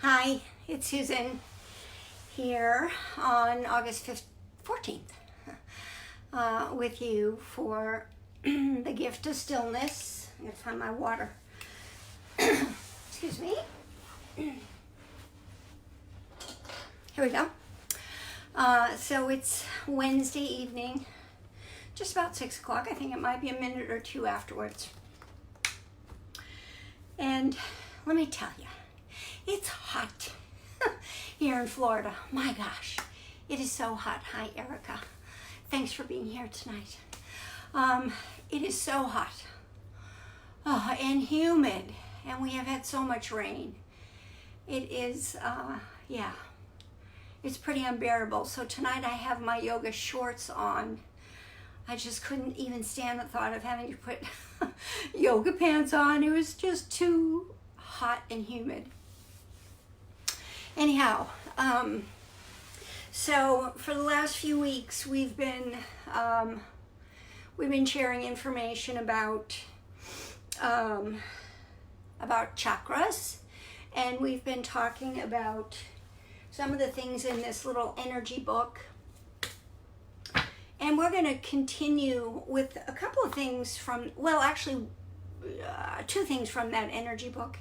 Hi, it's Susan here on August 14th with you for the gift of stillness. I'm going to find my water. Excuse me. Here we go. So it's Wednesday evening, just about 6 o'clock. I think it might be a minute or two afterwards. And let me tell you, it's hot here in Florida. My gosh, it is so hot. Hi, Erica. Thanks for being here tonight. It is so hot and humid, and we have had so much rain. It is, it's pretty unbearable. So tonight I have my yoga shorts on. I just couldn't even stand the thought of having to put yoga pants on. It was just too hot and humid. Anyhow, so for the last few weeks we've been sharing information about chakras, and we've been talking about some of the things in this little energy book. And we're going to continue with a couple of things from, well, actually, two things from that energy book.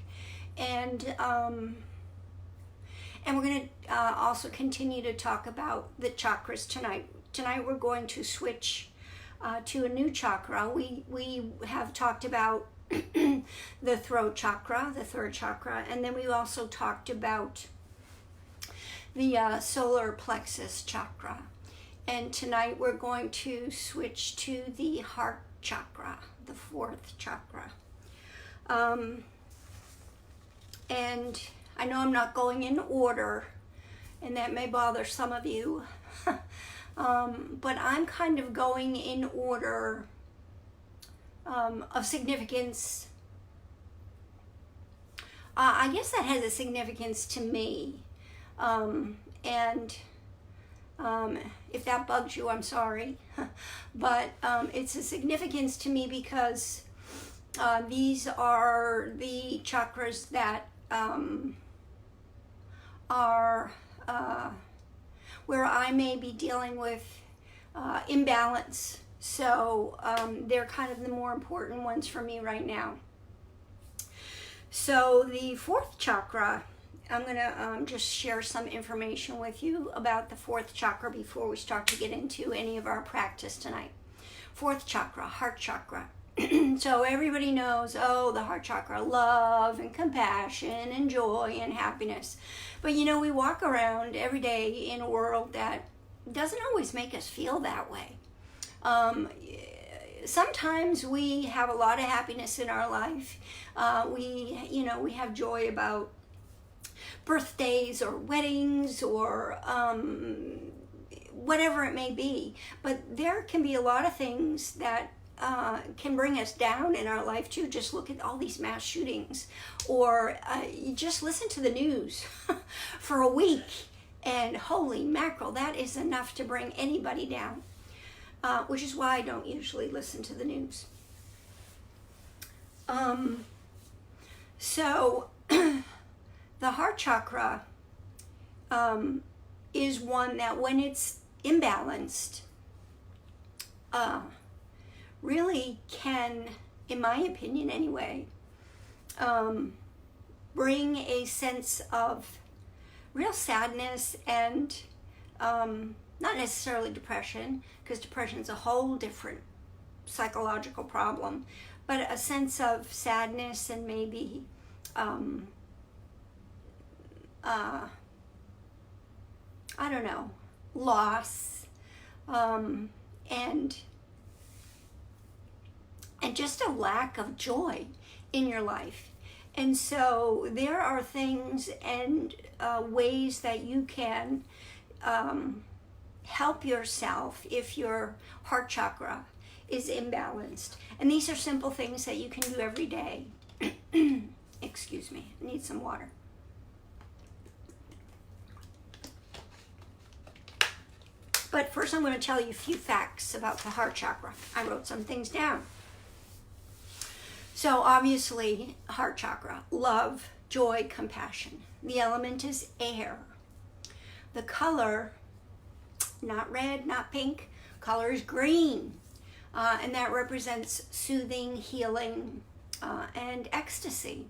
And we're going to also continue to talk about the chakras tonight. Tonight we're going to switch to a new chakra. We have talked about the throat chakra, the third chakra, and then we also talked about the solar plexus chakra. And tonight we're going to switch to the heart chakra, the fourth chakra. And I know I'm not going in order, and that may bother some of you, but I'm kind of going in order of significance. I guess that has a significance to me, and if that bugs you, I'm sorry, but it's a significance to me because these are the chakras that are where I may be dealing with imbalance. So they're kind of the more important ones for me right now. So the fourth chakra, I'm going to just share some information with you about the fourth chakra before we start to get into any of our practice tonight. Fourth chakra, heart chakra. So everybody knows, the heart chakra, love and compassion and joy and happiness. But you know, we walk around every day in a world that doesn't always make us feel that way. Sometimes we have a lot of happiness in our life. We have joy about birthdays or weddings or whatever it may be. But there can be a lot of things that can bring us down in our life too. Just look at all these mass shootings, or you just listen to the news for a week, and holy mackerel, that is enough to bring anybody down, which is why I don't usually listen to the news. So the heart chakra is one that when it's imbalanced, really can, in my opinion anyway, bring a sense of real sadness and not necessarily depression, because depression is a whole different psychological problem, but a sense of sadness and maybe I don't know, loss, and just a lack of joy in your life. And so there are things and ways that you can help yourself if your heart chakra is imbalanced. And these are simple things that you can do every day. Excuse me, I need some water. But first I'm going to tell you a few facts about the heart chakra. I wrote some things down. So obviously, heart chakra, love, joy, compassion. The element is air. The color, not red, not pink, color is green. And that represents soothing, healing, and ecstasy.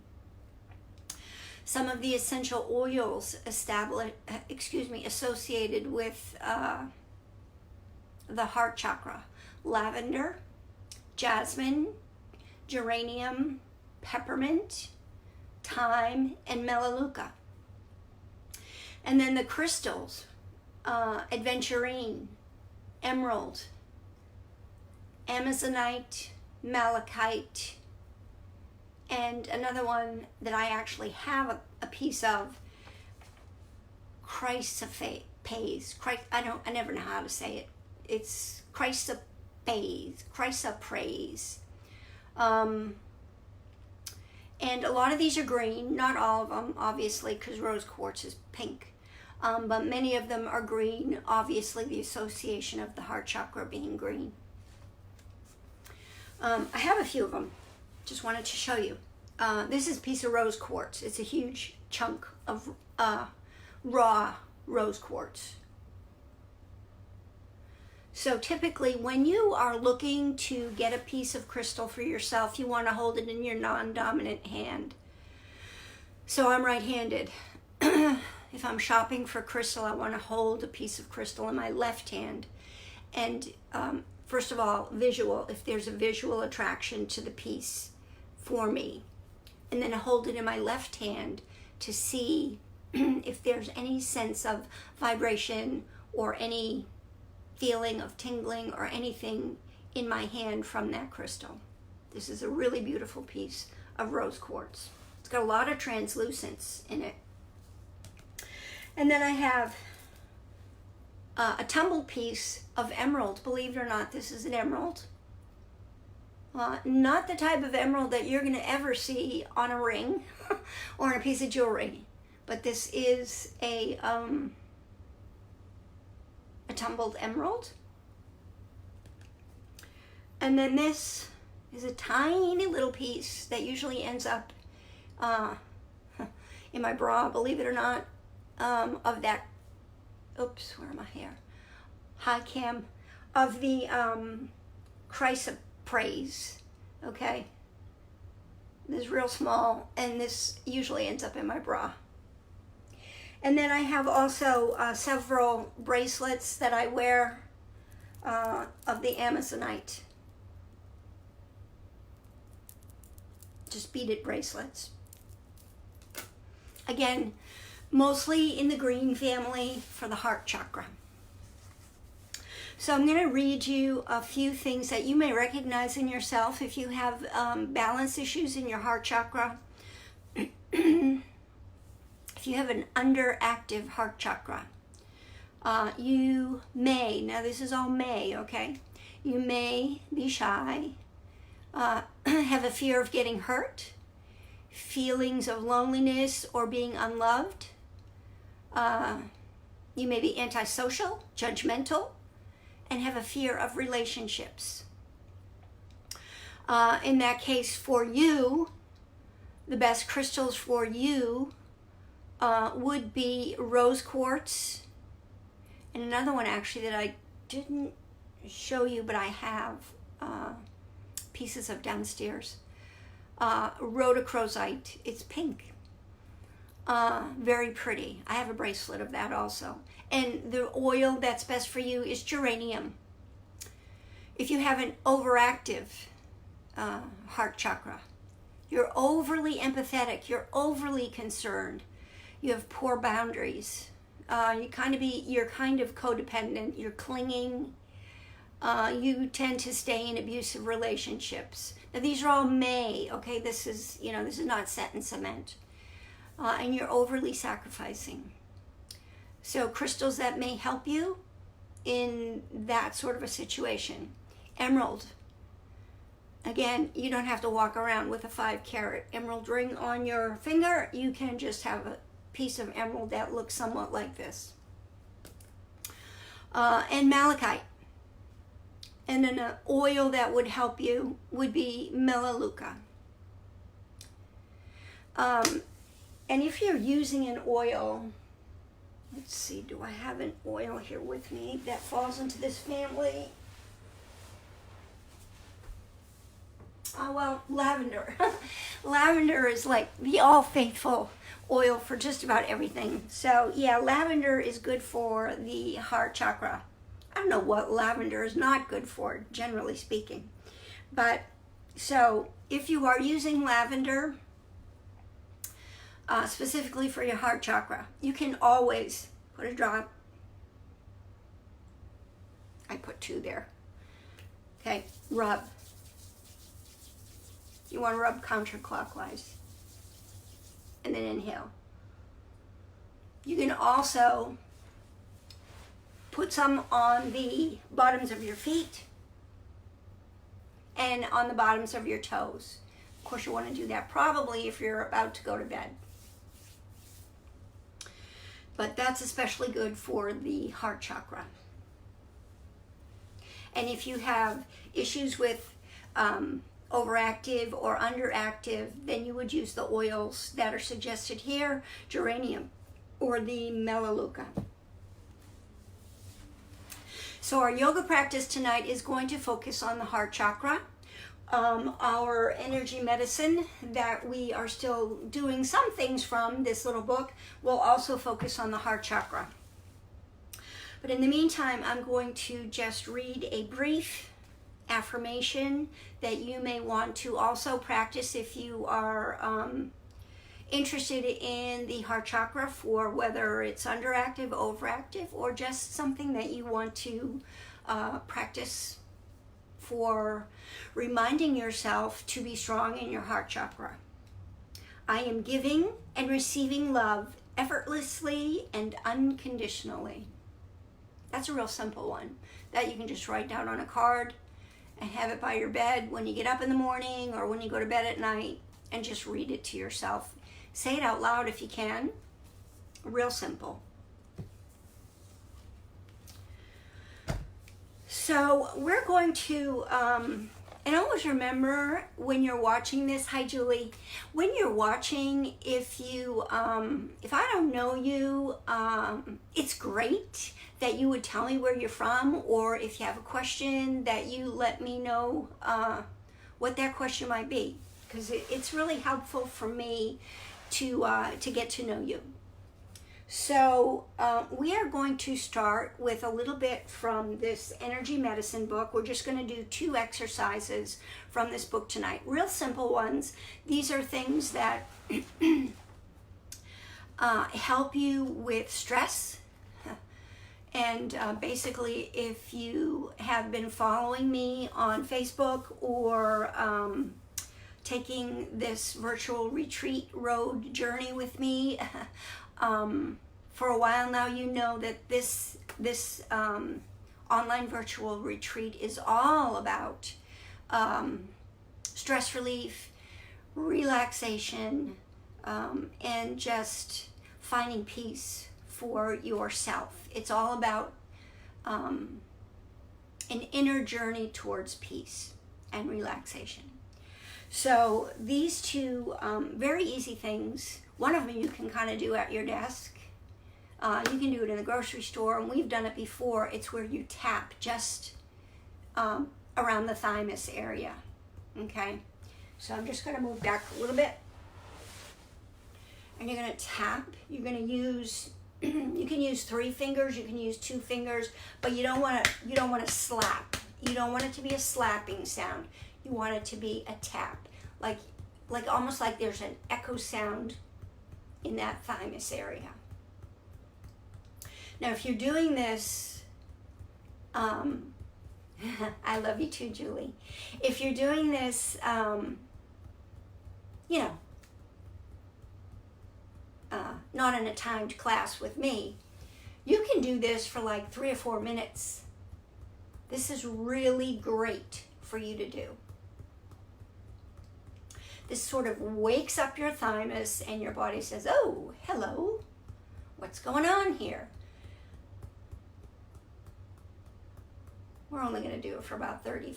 Some of the essential oils associated with the heart chakra: lavender, jasmine, geranium, peppermint, thyme, and melaleuca. And then the crystals: aventurine, emerald, amazonite, malachite, and another one that I actually have a piece of, chrysoprase. I never know how to say it. It's chrysoprase. And a lot of these are green, not all of them, obviously, because rose quartz is pink. But many of them are green, obviously the association of the heart chakra being green. I have a few of them. Just wanted to show you. This is a piece of rose quartz. It's a huge chunk of raw rose quartz. So typically when you are looking to get a piece of crystal for yourself, you want to hold it in your non-dominant hand. So I'm right-handed. If I'm shopping for crystal, I want to hold a piece of crystal in my left hand. And first of all, visual, if there's a visual attraction to the piece for me. And then I hold it in my left hand to see if there's any sense of vibration or any feeling of tingling or anything in my hand from that crystal. This is a really beautiful piece of rose quartz. It's got a lot of translucence in it. And then I have a tumbled piece of emerald. Believe it or not, this is an emerald. Not the type of emerald that you're going to ever see on a ring or on a piece of jewelry, but this is a tumbled emerald. And then this is a tiny little piece that usually ends up in my bra, believe it or not, of that, oops, where am I here? Hi, Cam. Of the chrysoprase, okay? This is real small, and this usually ends up in my bra. And then I have also several bracelets that I wear of the amazonite. Just beaded bracelets. Again, mostly in the green family for the heart chakra. So I'm going to read you a few things that you may recognize in yourself if you have balance issues in your heart chakra. If you have an underactive heart chakra, you may, now this is all may, okay? You may be shy, have a fear of getting hurt, feelings of loneliness or being unloved. You may be antisocial, judgmental, and have a fear of relationships. In that case, for you, the best crystals for you would be rose quartz, and another one actually that I didn't show you, but I have pieces of downstairs. Rhodochrosite. It's pink. Very pretty. I have a bracelet of that also. And the oil that's best for you is geranium. If you have an overactive heart chakra, you're overly empathetic, you're overly concerned, you have poor boundaries, you're kind of codependent, you're clinging, you tend to stay in abusive relationships. Now these are all may, okay? This is not set in cement. And you're overly sacrificing. So crystals that may help you in that sort of a situation. Emerald. Again, you don't have to walk around with a 5-carat emerald ring on your finger. You can just have a piece of emerald that looks somewhat like this. And malachite. And then an oil that would help you would be melaleuca. And if you're using an oil, let's see, do I have an oil here with me that falls into this family? Oh, well, lavender. Lavender is like the all-faithful oil for just about everything. So, yeah, lavender is good for the heart chakra. I don't know what lavender is not good for, generally speaking. But, so, if you are using lavender, specifically for your heart chakra, you can always put a drop. I put 2 there. Okay, rub. You want to rub counterclockwise. And then inhale. You can also put some on the bottoms of your feet and on the bottoms of your toes. Of course, you want to do that probably if you're about to go to bed. But that's especially good for the heart chakra. And if you have issues with overactive or underactive, then you would use the oils that are suggested here, geranium or the melaleuca. So our yoga practice tonight is going to focus on the heart chakra. Our energy medicine that we are still doing some things from this little book will also focus on the heart chakra. But in the meantime, I'm going to just read a brief affirmation that you may want to also practice if you are interested in the heart chakra, for whether it's underactive, overactive, or just something that you want to practice for reminding yourself to be strong in your heart chakra. I am giving and receiving love effortlessly and unconditionally. That's a real simple one that you can just write down on a card and have it by your bed when you get up in the morning or when you go to bed at night, and just read it to yourself. Say it out loud if you can. Real simple. So we're going to, and always remember when you're watching this, hi Julie, when you're watching, if I don't know you, it's great that you would tell me where you're from, or if you have a question, that you let me know what that question might be, because it's really helpful for me to get to know you. So we are going to start with a little bit from this energy medicine book. We're just going to do 2 exercises from this book tonight. Real simple ones. These are things that help you with stress. And basically, if you have been following me on Facebook or taking this virtual retreat road journey with me for a while now, you know that this online virtual retreat is all about stress relief, relaxation, and just finding peace for yourself. It's all about an inner journey towards peace and relaxation. So these 2 very easy things. One of them you can kind of do at your desk. You can do it in the grocery store, and we've done it before. It's where you tap just around the thymus area. Okay, so I'm just going to move back a little bit, and you're going to tap. You're going to use you can use 3 fingers, you can use 2 fingers, but you don't want to slap. You don't want it to be a slapping sound. You want it to be a tap, like almost like there's an echo sound in that thymus area. Now, if you're doing this, I love you too, Julie. If you're doing this, not in a timed class with me, you can do this for like 3 or 4 minutes. This is really great for you to do. This sort of wakes up your thymus, and your body says, oh, hello, what's going on here? We're only going to do it for about 30,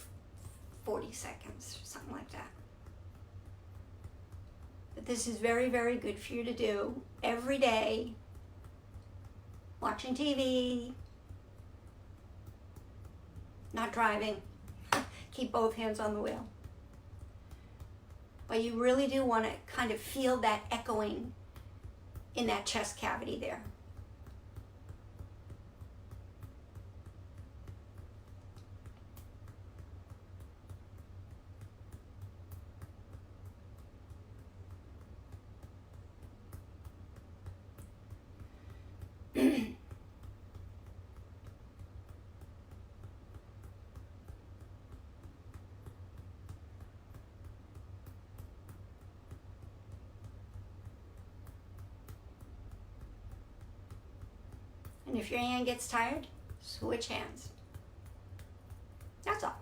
40 seconds, something like that. But this is very, very good for you to do every day. Watching TV, not driving. Keep both hands on the wheel. But you really do want to kind of feel that echoing in that chest cavity there. And if your hand gets tired, switch hands. That's all.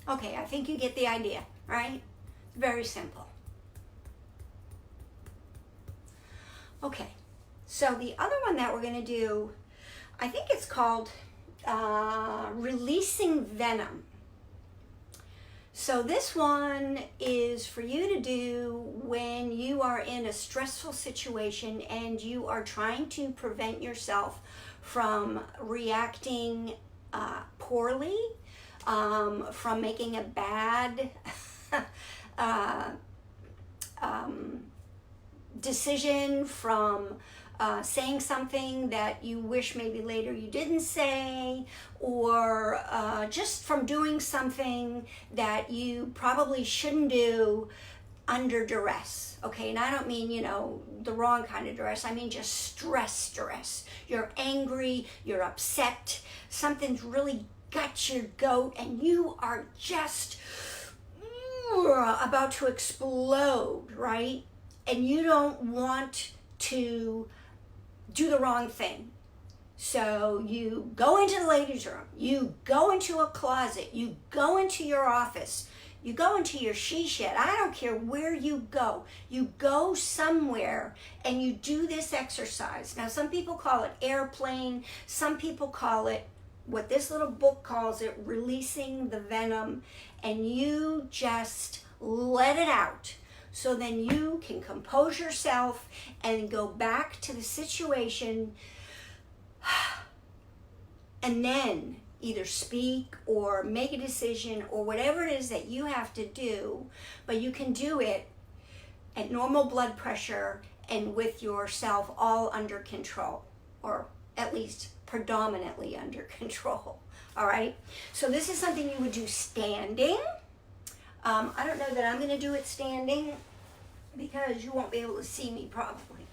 Okay, I think you get the idea, right? Very simple. Okay, so the other one that we're going to do, I think it's called releasing venom. So this one is for you to do when you are in a stressful situation and you are trying to prevent yourself from reacting poorly, from making a bad decision, from saying something that you wish maybe later you didn't say, or just from doing something that you probably shouldn't do under duress. Okay, and I don't mean, the wrong kind of duress. I mean just stress. You're angry, you're upset, something's really got your goat, and you are just about to explode, right? And you don't want to do the wrong thing. So you go into the ladies' room, you go into a closet, you go into your office, you go into your she shed. I don't care where you go somewhere and you do this exercise. Now some people call it airplane, some people call it what this little book calls it, releasing the venom, and you just let it out. So then you can compose yourself and go back to the situation and then either speak or make a decision or whatever it is that you have to do, but you can do it at normal blood pressure and with yourself all under control, or at least predominantly under control. All right, so this is something you would do standing. I don't know that I'm going to do it standing because you won't be able to see me probably.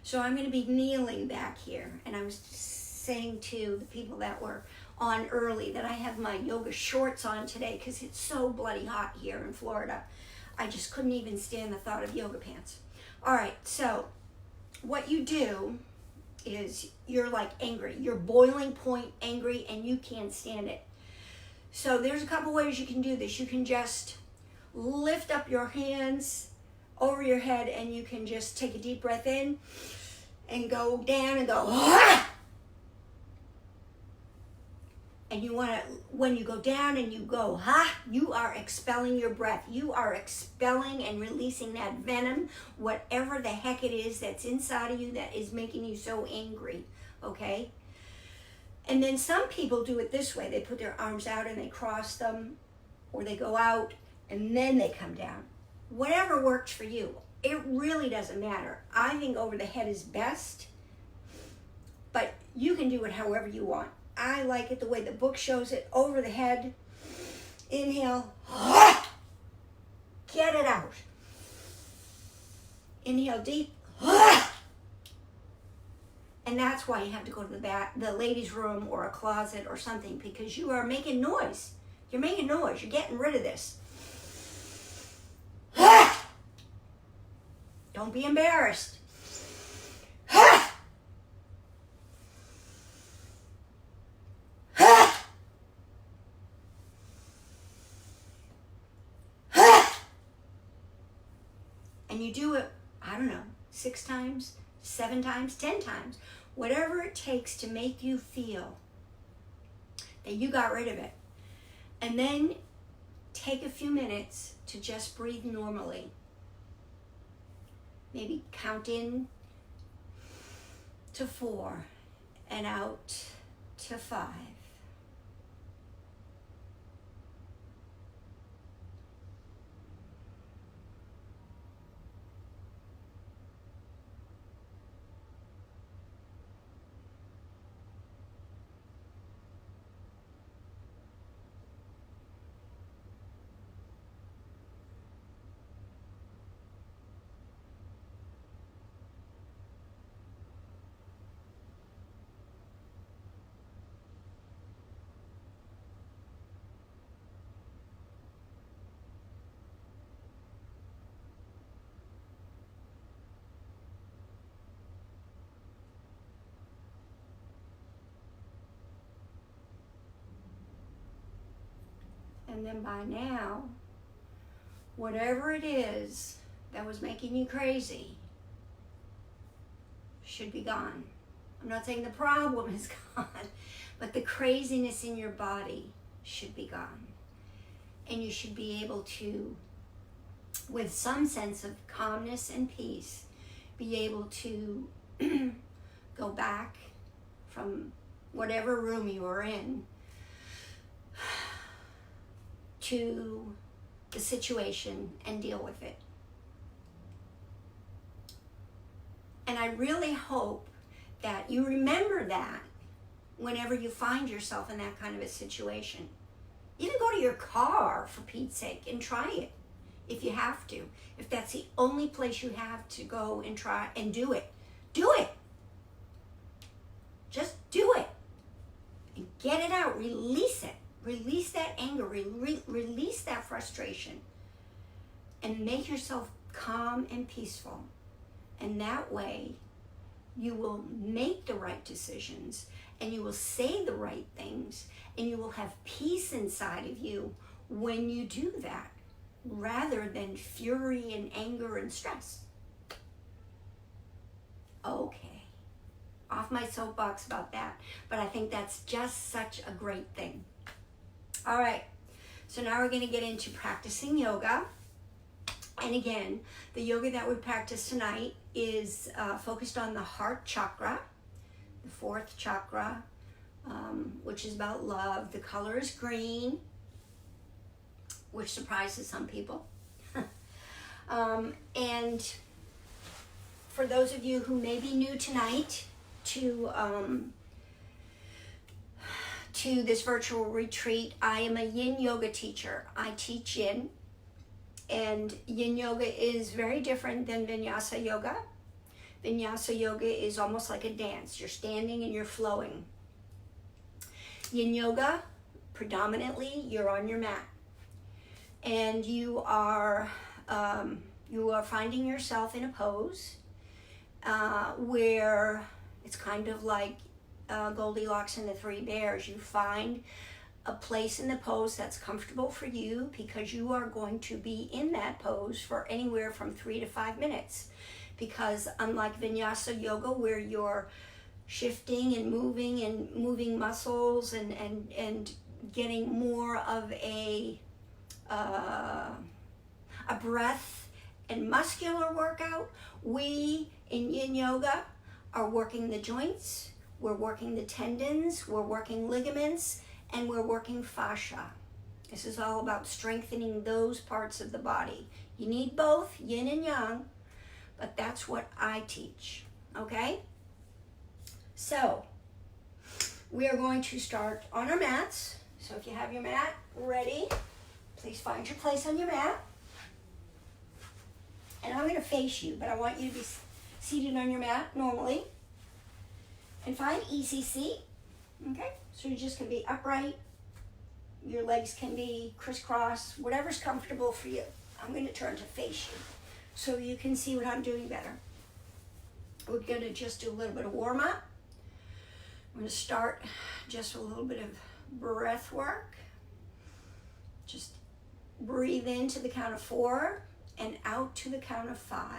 So I'm going to be kneeling back here. And I was saying to the people that were on early that I have my yoga shorts on today because it's so bloody hot here in Florida. I just couldn't even stand the thought of yoga pants. All right, so what you do is you're like angry. You're boiling point angry and you can't stand it. So there's a couple ways you can do this. You can just lift up your hands over your head and you can just take a deep breath in and go down and go, ah! And you want to, when you go down and you go, you are expelling your breath. You are expelling and releasing that venom, whatever the heck it is that's inside of you that is making you so angry, okay? And then some people do it this way. They put their arms out and they cross them, or they go out and then they come down. Whatever works for you. It really doesn't matter. I think over the head is best, but you can do it however you want. I like it the way the book shows it, over the head. Inhale, get it out. Inhale deep, and that's why you have to go to the ladies' room or a closet or something, because you are making noise. You're making noise. You're getting rid of this. Don't be embarrassed. And you do it, I don't know, 6 times, 7 times, 10 times, whatever it takes to make you feel that you got rid of it. And then take a few minutes to just breathe normally. Maybe count in to 4 and out to 5. And then by now, whatever it is that was making you crazy should be gone. I'm not saying the problem is gone, but the craziness in your body should be gone. And you should be able to, with some sense of calmness and peace, be able to go back from whatever room you were in to the situation and deal with it. And I really hope that you remember that whenever you find yourself in that kind of a situation. Even go to your car, for Pete's sake, and try it if you have to. If that's the only place you have to go and try and do it. Do it. Just do it. And get it out. Release it. Release that anger, release that frustration, and make yourself calm and peaceful. And that way, you will make the right decisions, and you will say the right things, and you will have peace inside of you when you do that, rather than fury and anger and stress. Okay, off my soapbox about that, but I think that's just such a great thing. All right, so now we're going to get into practicing yoga. And again, the yoga that we practice tonight is focused on the Heart Chakra, the 4th chakra, which is about love. The color is green, which surprises some people. And for those of you who may be new tonight to this virtual retreat, I am a yin yoga teacher. I teach yin, and yin yoga is very different than vinyasa yoga. Vinyasa yoga is almost like a dance. You're standing and you're flowing. Yin yoga, predominantly, you're on your mat, and you are finding yourself in a pose where it's kind of like Goldilocks and the Three Bears. You find a place in the pose that's comfortable for you, because you are going to be in that pose for anywhere from 3 to 5 minutes. Because unlike vinyasa yoga, where you're shifting and moving muscles and getting more of a breath and muscular workout, we in yin yoga are working the joints, we're working the tendons, we're working ligaments, and we're working fascia. This is all about strengthening those parts of the body. You need both, yin and yang, but that's what I teach, okay? So, we are going to start on our mats. So if you have your mat ready, please find your place on your mat. And I'm going to face you, but I want you to be seated on your mat normally. And find easy seat, okay? So you just can be upright. Your legs can be crisscross, whatever's comfortable for you. I'm going to turn to face you so you can see what I'm doing better. We're going to just do a little bit of warm up. I'm going to start just a little bit of breath work. Just breathe in to the count of 4 and out to the count of 5.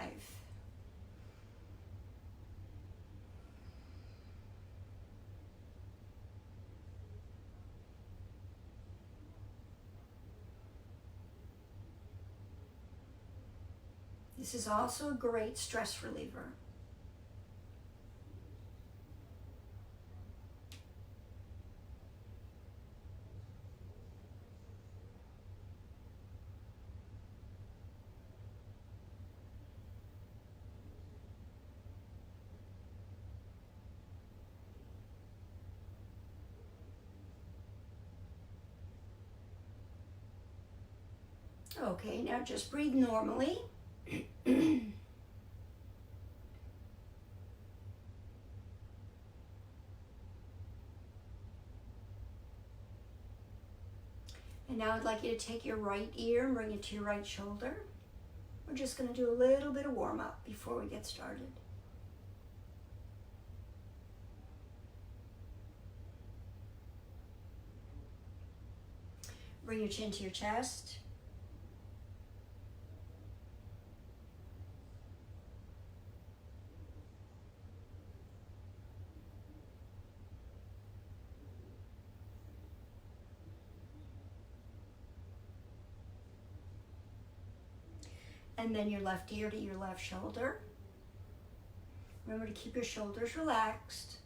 This is also a great stress reliever. Okay, now just breathe normally. And now I'd like you to take your right ear and bring it to your right shoulder. We're just going to do a little bit of warm up before we get started. Bring your chin to your chest. And then your left ear to your left shoulder. Remember to keep your shoulders relaxed.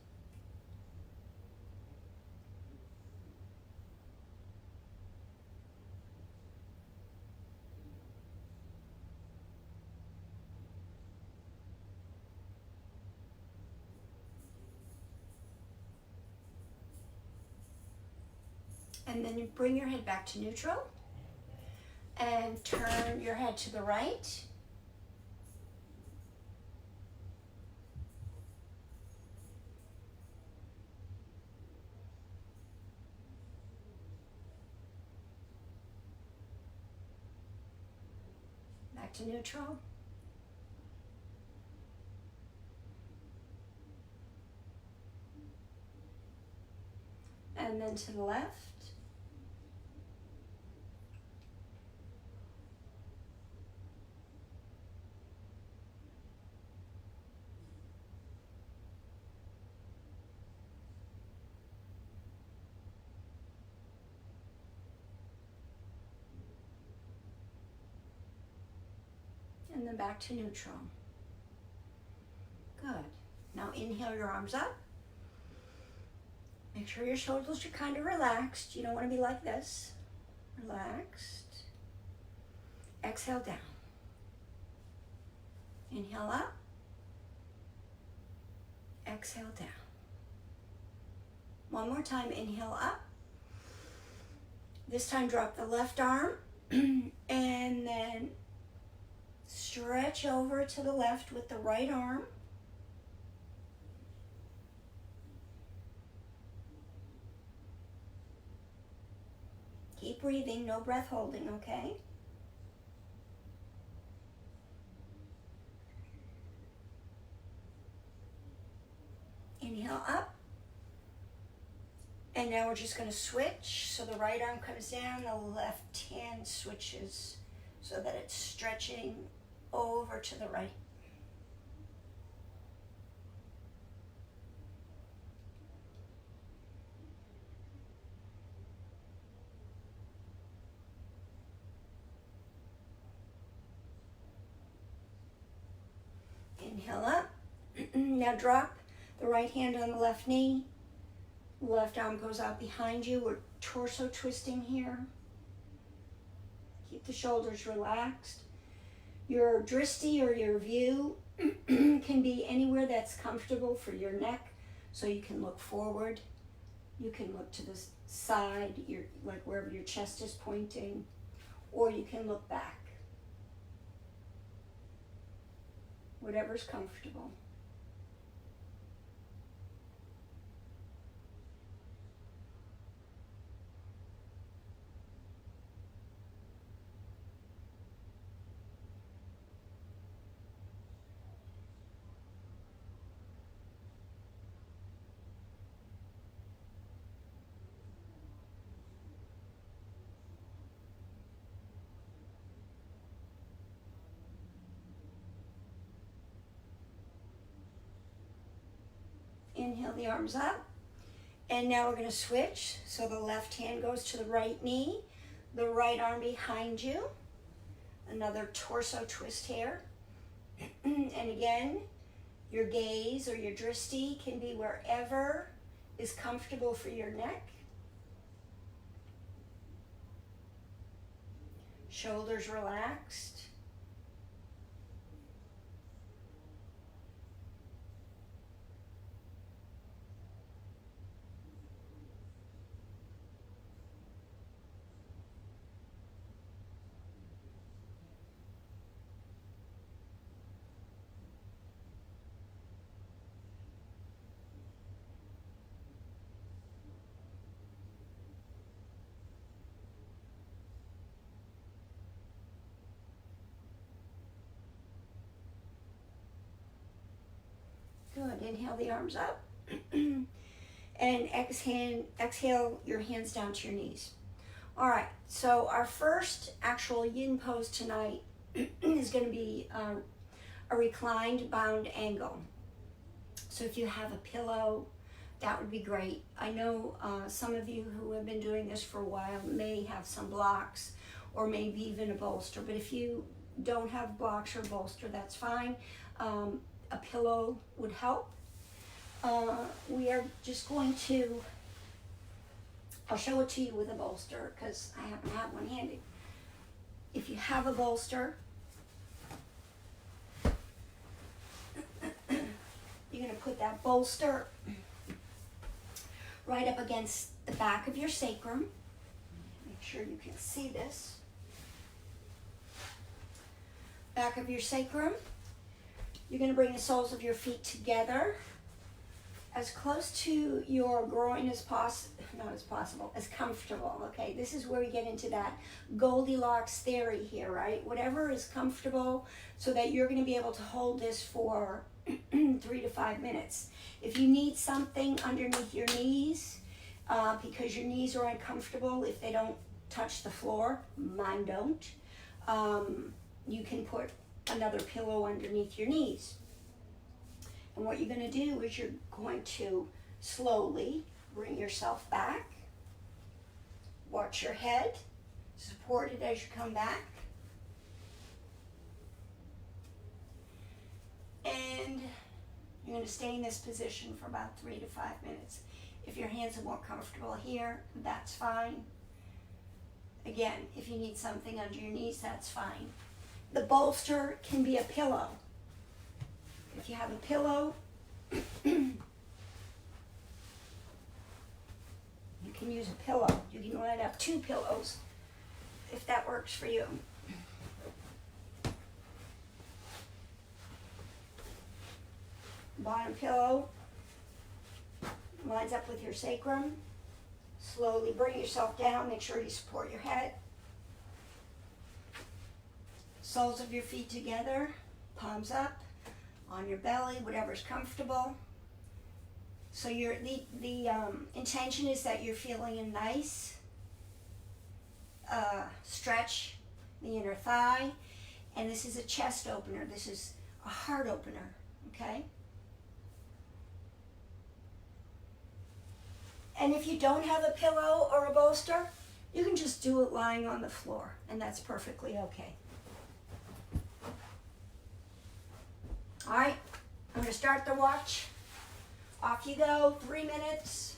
And then you bring your head back to neutral. And turn your head to the right. Back to neutral. And then to the left. And then back to neutral. Good. Now inhale your arms up. Make sure your shoulders are kind of relaxed. You don't want to be like this. Relaxed. Exhale down. Inhale up. Exhale down. One more time, inhale up. This time drop the left arm and then stretch over to the left with the right arm. Keep breathing, no breath holding, okay? Inhale up. And now we're just going to switch. So the right arm comes down, the left hand switches so that it's stretching over to the right. Inhale up. Now drop the right hand on the left knee. Left arm goes out behind you. We're torso twisting here. Keep the shoulders relaxed. Your drishti or your view can be anywhere that's comfortable for your neck. So you can look forward. You can look to the side, like wherever your chest is pointing. Or you can look back. Whatever's comfortable. Inhale the arms up. And now we're going to switch. So the left hand goes to the right knee, the right arm behind you. Another torso twist here. And again, your gaze or your drishti can be wherever is comfortable for your neck. Shoulders relaxed. Good. Inhale the arms up. And exhale your hands down to your knees. All right, so our first actual yin pose tonight is going to be a reclined bound angle. So if you have a pillow, that would be great. I know some of you who have been doing this for a while may have some blocks or maybe even a bolster, but if you don't have blocks or bolster, that's fine. A pillow would help. We are just going to, I'll show it to you with a bolster because I happen to have one handy. If you have a bolster, you're going to put that bolster right up against the back of your sacrum. Make sure you can see this. Back of your sacrum. You're going to bring the soles of your feet together as close to your groin as possible, as comfortable, okay? This is where we get into that Goldilocks theory here, right? Whatever is comfortable so that you're going to be able to hold this for 3 to 5 minutes. If you need something underneath your knees, because your knees are uncomfortable if they don't touch the floor, mine don't, you can put another pillow underneath your knees. And what you're going to do is you're going to slowly bring yourself back. Watch your head, support it as you come back. And you're going to stay in this position for about 3 to 5 minutes. If your hands are more comfortable here, that's fine. Again, if you need something under your knees, that's fine. The bolster can be a pillow. If you have a pillow, you can use a pillow. You can line up 2 pillows if that works for you. Bottom pillow lines up with your sacrum. Slowly bring yourself down. Make sure you support your head. Soles of your feet together, palms up, on your belly, whatever's comfortable. So the intention is that you're feeling a nice stretch the inner thigh, and this is a chest opener. This is a heart opener, okay? And if you don't have a pillow or a bolster, you can just do it lying on the floor, and that's perfectly okay. All right, I'm going to start the watch. Off you go, 3 minutes.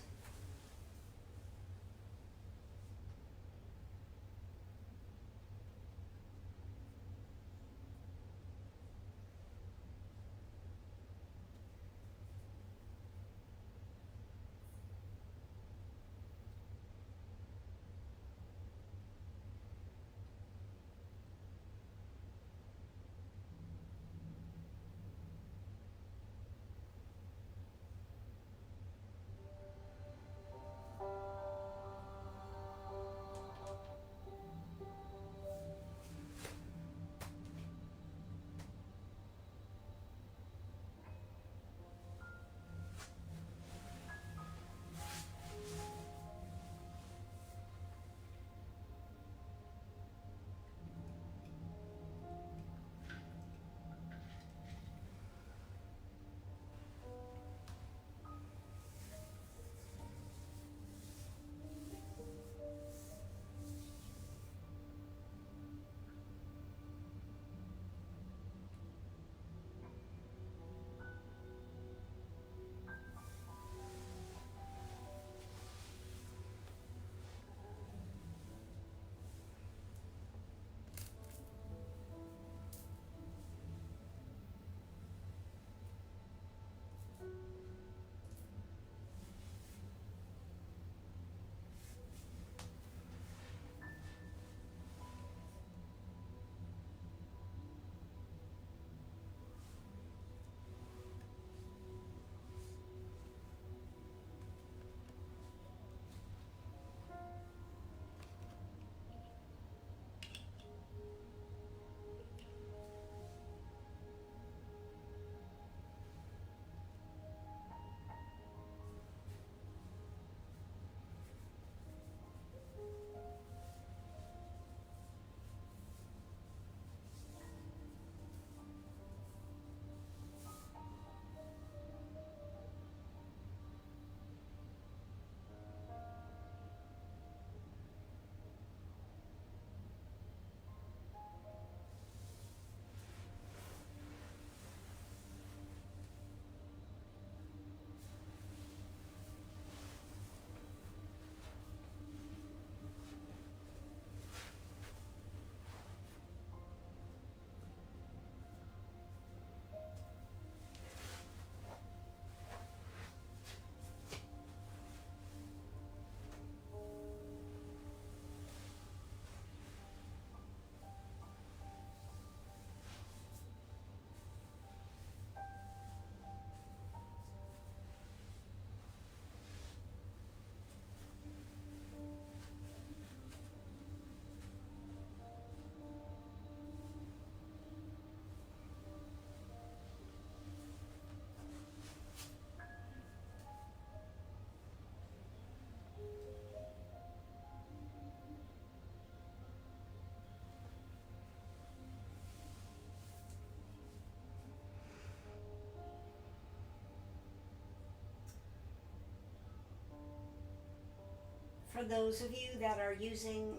for those of you that are using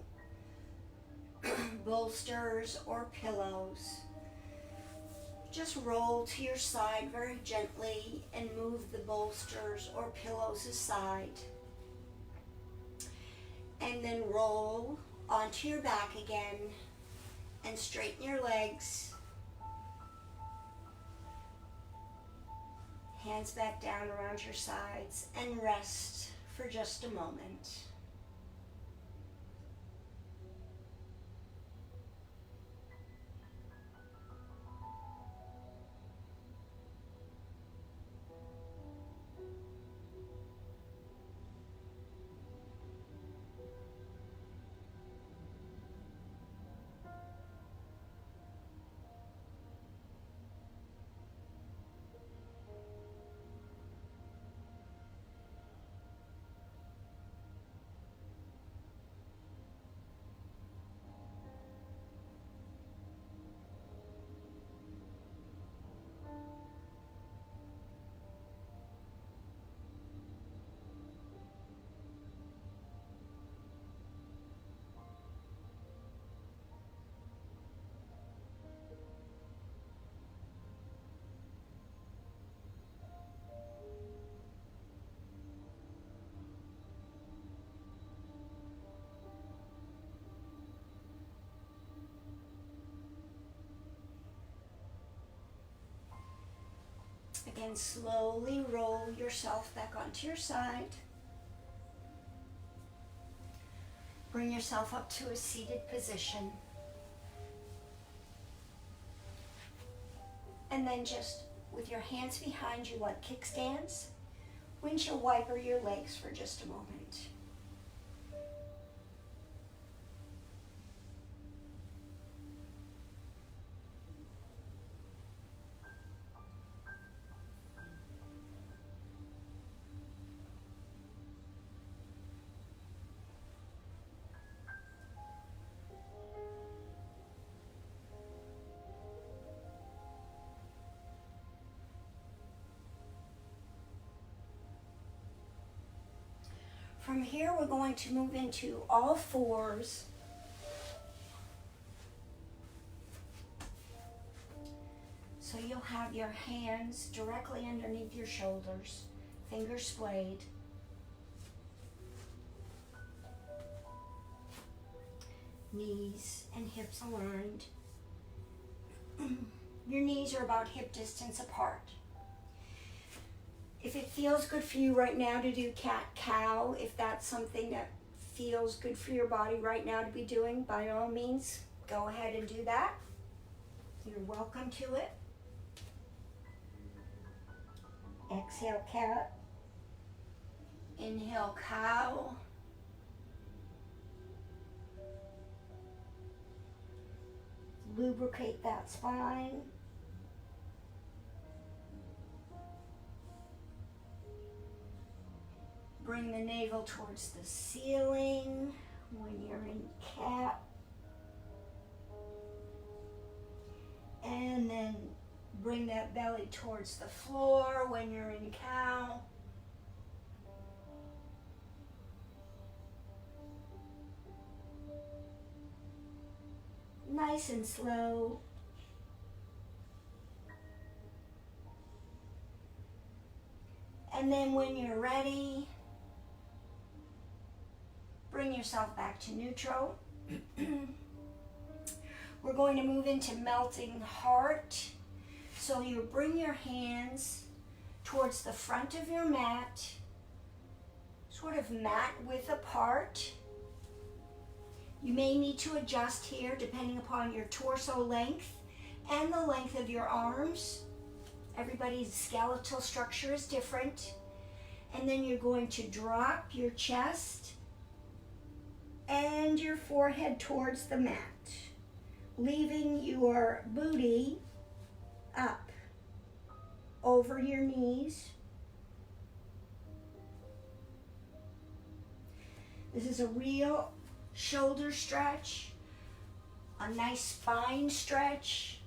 bolsters or pillows, just roll to your side very gently and move the bolsters or pillows aside. And then roll onto your back again and straighten your legs. Hands back down around your sides and rest for just a moment. Again, slowly roll yourself back onto your side. Bring yourself up to a seated position. And then just with your hands behind you like kickstands, windshield wiper your legs for just a moment. From here, we're going to move into all fours. So you'll have your hands directly underneath your shoulders, fingers splayed. Knees and hips aligned. Your knees are about hip distance apart. If it feels good for you right now to do cat-cow, if that's something that feels good for your body right now to be doing, by all means, go ahead and do that. You're welcome to it. Exhale, cat. Inhale, cow. Lubricate that spine. Bring the navel towards the ceiling when you're in cat. And then bring that belly towards the floor when you're in cow. Nice and slow. And then when you're ready, bring yourself back to neutral. We're going to move into melting heart. So you bring your hands towards the front of your mat, sort of mat width apart. You may need to adjust here depending upon your torso length and the length of your arms. Everybody's skeletal structure is different. And then you're going to drop your chest and your forehead towards the mat, leaving your booty up over your knees. This is a real shoulder stretch, a nice spine stretch.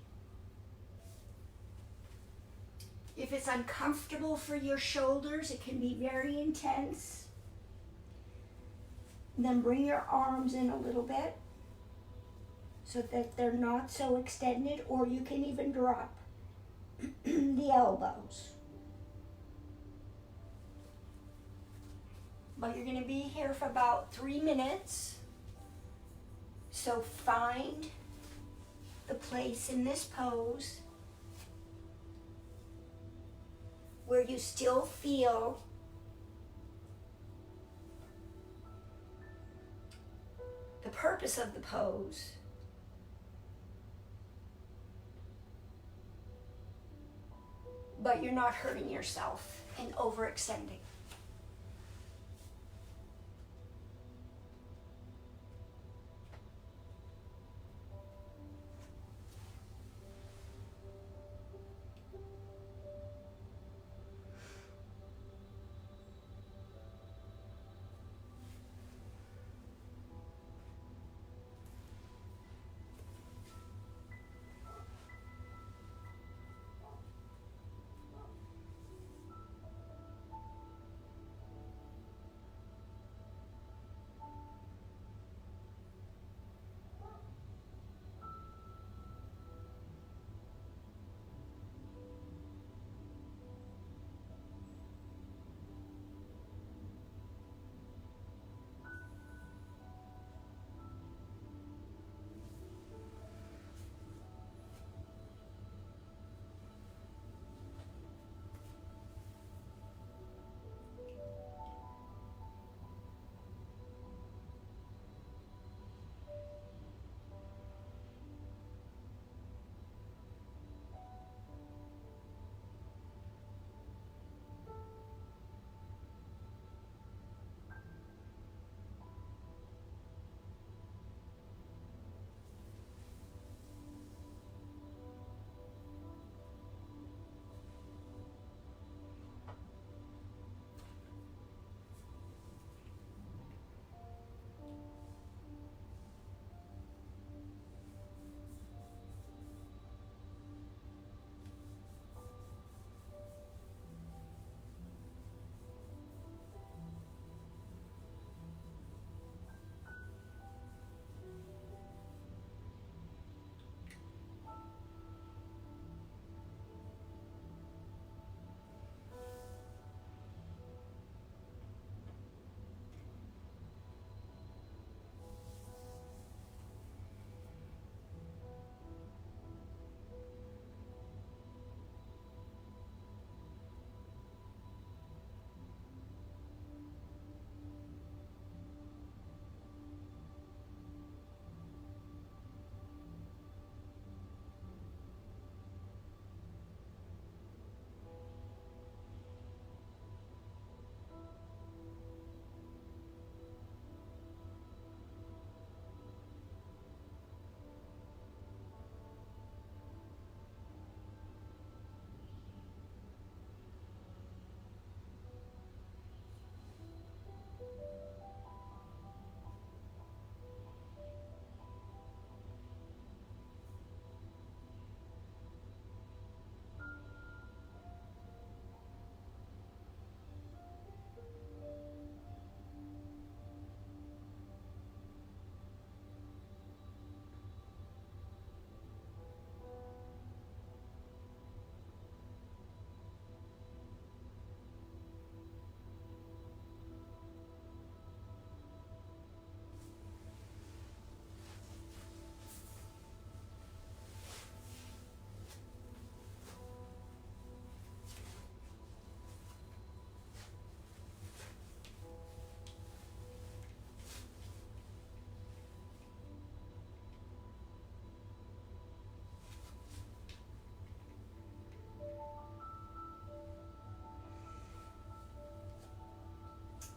If it's uncomfortable for your shoulders, it can be very intense. Then bring your arms in a little bit so that they're not so extended, or you can even drop the elbows. But you're going to be here for about 3 minutes. So find the place in this pose where you still feel the purpose of the pose, but you're not hurting yourself and overextending.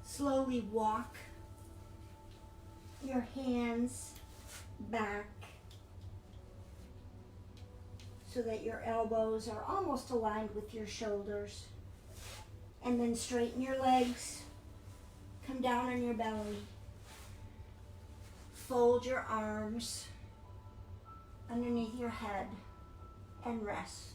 Slowly walk your hands back so that your elbows are almost aligned with your shoulders. And then straighten your legs, come down on your belly, fold your arms underneath your head and rest.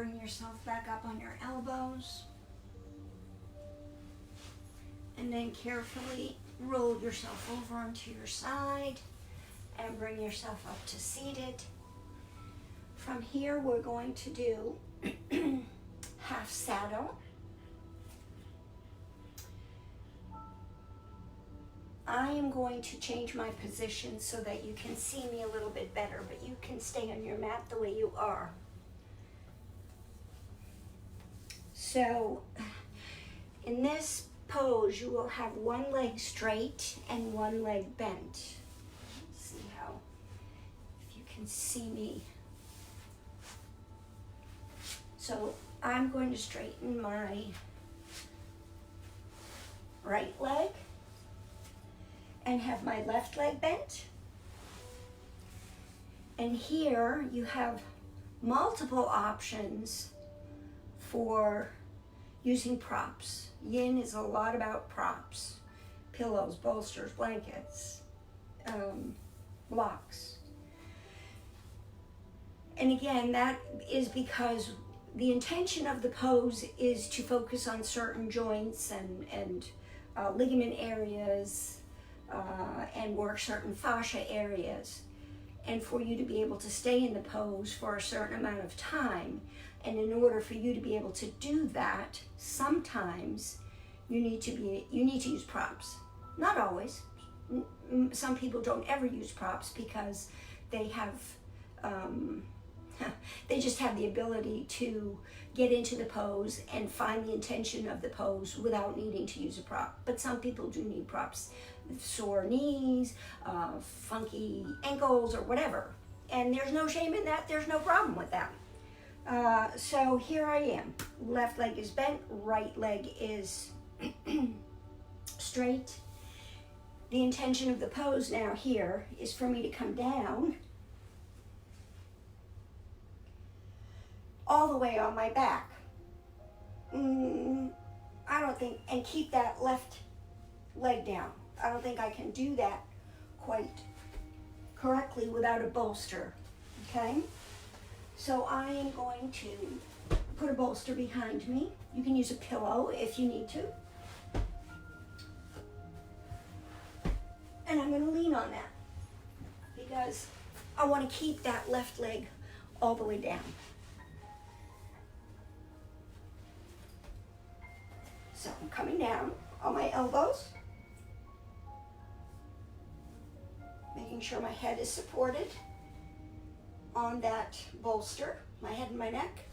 bring yourself back up on your elbows. And then carefully roll yourself over onto your side and bring yourself up to seated. From here, we're going to do half saddle. I am going to change my position so that you can see me a little bit better, but you can stay on your mat the way you are. So, in this pose, you will have one leg straight and one leg bent. Let's see how, if you can see me. So, I'm going to straighten my right leg and have my left leg bent. And here you have multiple options for using props. Yin is a lot about props. Pillows, bolsters, blankets, blocks. And again, that is because the intention of the pose is to focus on certain joints and ligament areas, and work certain fascia areas, and for you to be able to stay in the pose for a certain amount of time. And in order for you to be able to do that, sometimes you need to use props. Not always. Some people don't ever use props because they have they just have the ability to get into the pose and find the intention of the pose without needing to use a prop. But some people do need props. Sore knees, funky ankles, or whatever. And there's no shame in that. There's no problem with that. So here I am. Left leg is bent, right leg is straight. The intention of the pose now here is for me to come down all the way on my back. I don't think, and keep that left leg down. I don't think I can do that quite correctly without a bolster, okay? So I am going to put a bolster behind me. You can use a pillow if you need to. And I'm going to lean on that because I want to keep that left leg all the way down. So I'm coming down on my elbows, making sure my head is supported on that bolster, my head and my neck.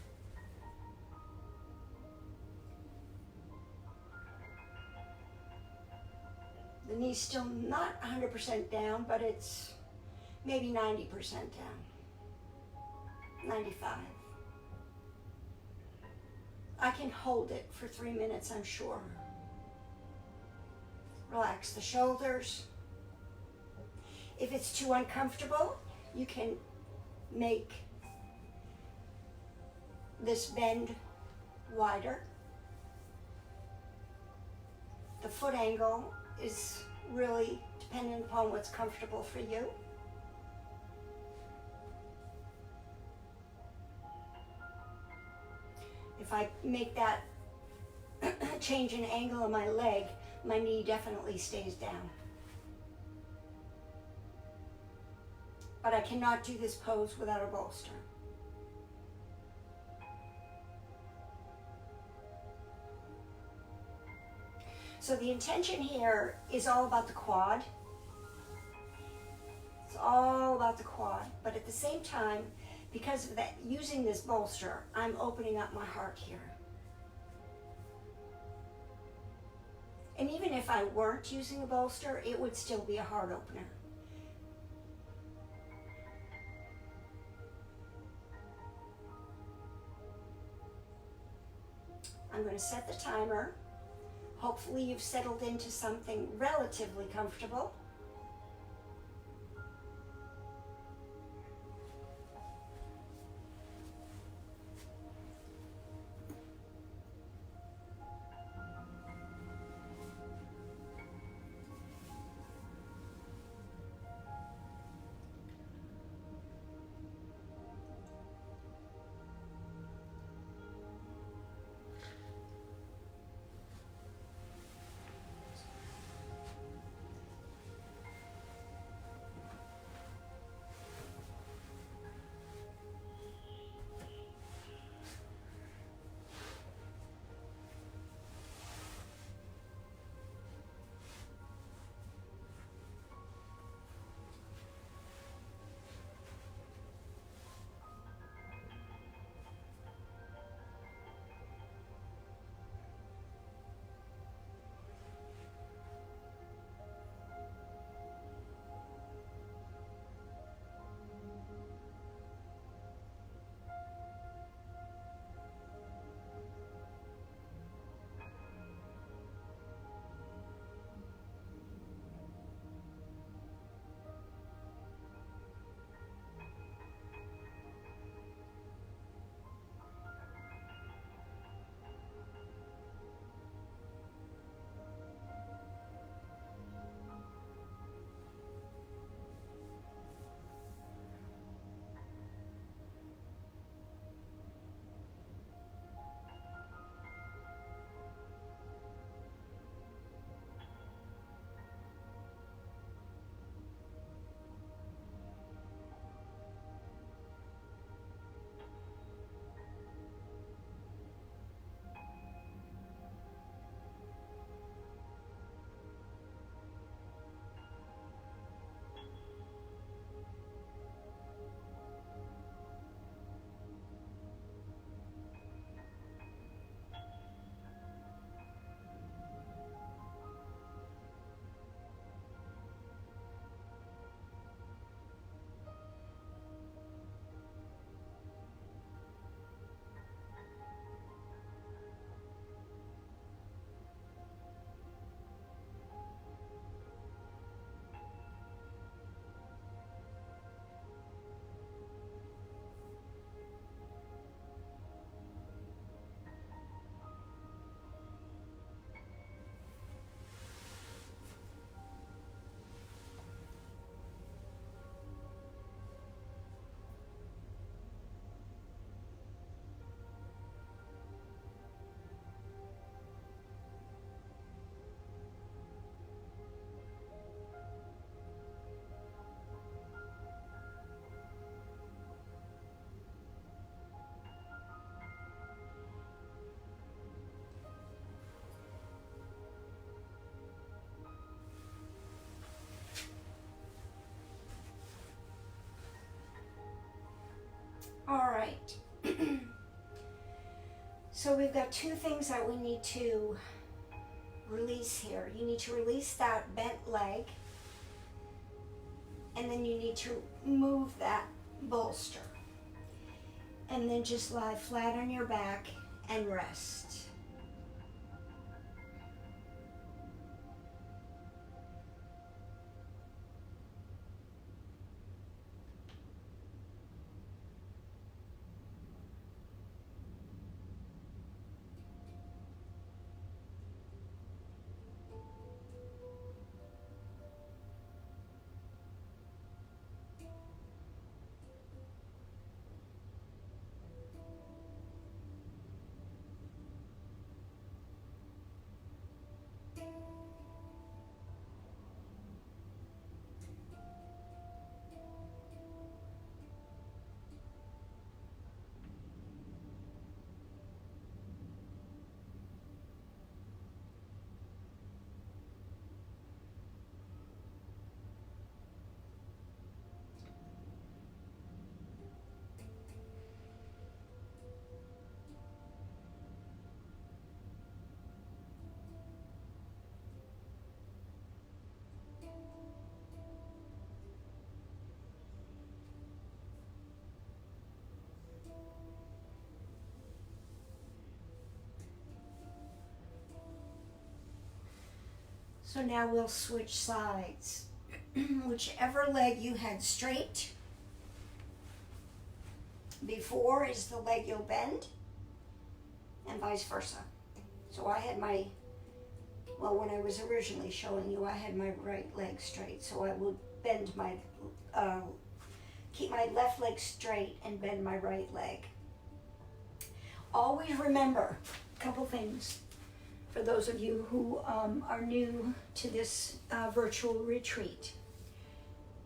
The knee's still not 100% down, but it's maybe 90% down, 95. I can hold it for 3 minutes, I'm sure. Relax the shoulders. If it's too uncomfortable, you can make this bend wider. The foot angle is really dependent upon what's comfortable for you. If I make that change in angle of my leg, my knee definitely stays down. But I cannot do this pose without a bolster. So the intention here is all about the quad. It's all about the quad, but at the same time, because of that, using this bolster, I'm opening up my heart here. And even if I weren't using a bolster, it would still be a heart opener. I'm going to set the timer. Hopefully you've settled into something relatively comfortable. right. So we've got two things that we need to release here. You need to release that bent leg, and then you need to move that bolster. And then just lie flat on your back and rest. So now we'll switch sides. Whichever leg you had straight before is the leg you'll bend, and vice versa. So I had my, well, when I was originally showing you, I had my right leg straight. So I would bend my, keep my left leg straight and bend my right leg. Always remember a couple things. For those of you who are new to this virtual retreat,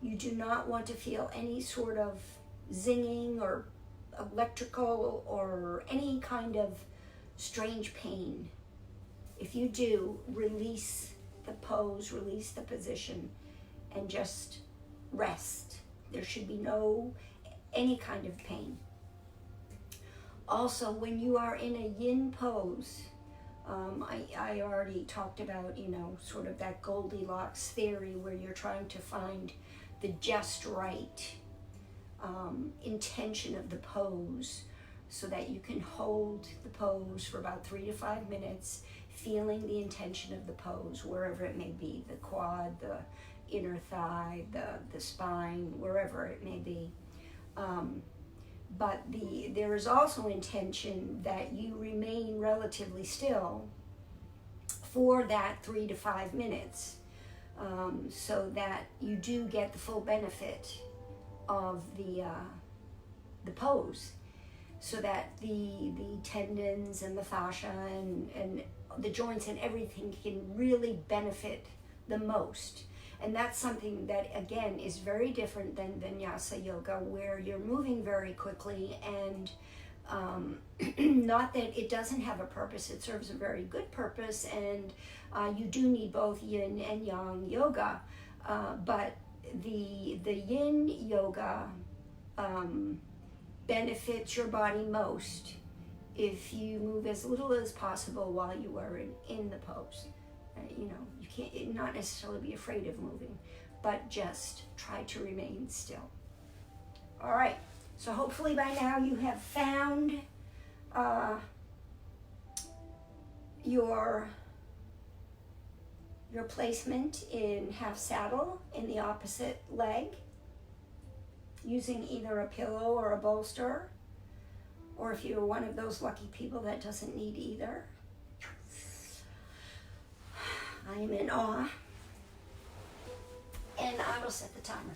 you do not want to feel any sort of zinging or electrical or any kind of strange pain. If you do, release the pose, release the position, and just rest. There should be any kind of pain. Also, when you are in a yin pose, I already talked about, sort of that Goldilocks theory where you're trying to find the just right intention of the pose so that you can hold the pose for about 3 to 5 minutes, feeling the intention of the pose, wherever it may be, the quad, the inner thigh, the spine, wherever it may be. But there is also intention that you remain relatively still for that 3 to 5 minutes, so that you do get the full benefit of the pose, so that the tendons and the fascia and the joints and everything can really benefit the most. And that's something that, again, is very different than Vinyasa Yoga, where you're moving very quickly, and not that it doesn't have a purpose, it serves a very good purpose, and you do need both yin and yang yoga, but the yin yoga benefits your body most if you move as little as possible while you are in the pose. You can't not necessarily be afraid of moving, but just try to remain still. All right, so hopefully by now you have found your placement in half saddle in the opposite leg, using either a pillow or a bolster, or if you're one of those lucky people that doesn't need either. I am in awe, and I will set the timer.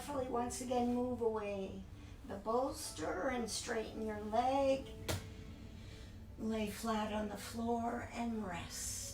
carefully once again move away the bolster and straighten your leg. Lay flat on the floor and rest.